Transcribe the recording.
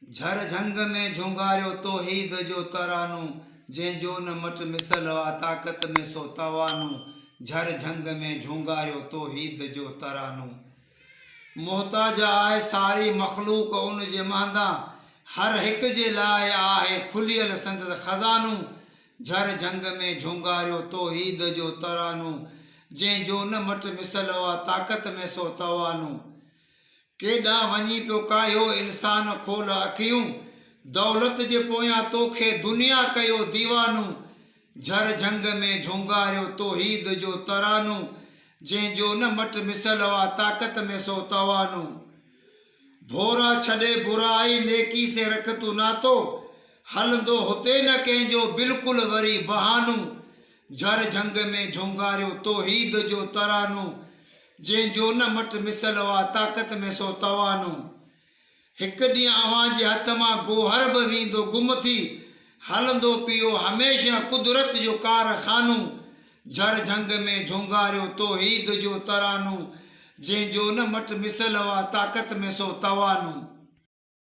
झर झंग में झुंगारियो तौहीद जो तरानो, जंहिंजो न मट मिसल आ ताक़त में सो तवानो। झर झंग में झुंगारियो तौहीद जो तरानो। मोहताज आहे सारी मखलूक उन जे महंदा, हर हिक जे लाइ आहे खुलियल संदसि खज़ानो। झर झंग में झुंगारियो तौहीद जो तरानो, जंहिंजो न मट मिसल आ ताक़त में सो तवानो। केॾां वञी पियो कायो इंसान खोल अखियूं, दौलत जे पोयां तोखे दुनिया कयो दीवानो। झर झंग में झुंगारियो तौहीद जो तरानो, जंहिंजो न मट मिसल आ ताक़त में सो तवानो। भोरा छॾे बुराई नेकी से रख तू नातो, हलंदो हुते न कंहिंजो बिल्कुलु वरी बहानो। झर झंग में झुंगारियो तौहीद जो तरानो, जंहिंजो न मट मिसल आ ताक़त में सो तवानो। हिकु ॾींहुं अव्हां जे हथ मां गोहर बि वेंदो गुम थी, हलंदो पियो हमेशह कुदरत जो कारखानो। झर झंग में झुंगारियो तौहीद जो तरानो, जंहिंजो न मट मिसल आ ताक़त में सो तवानो।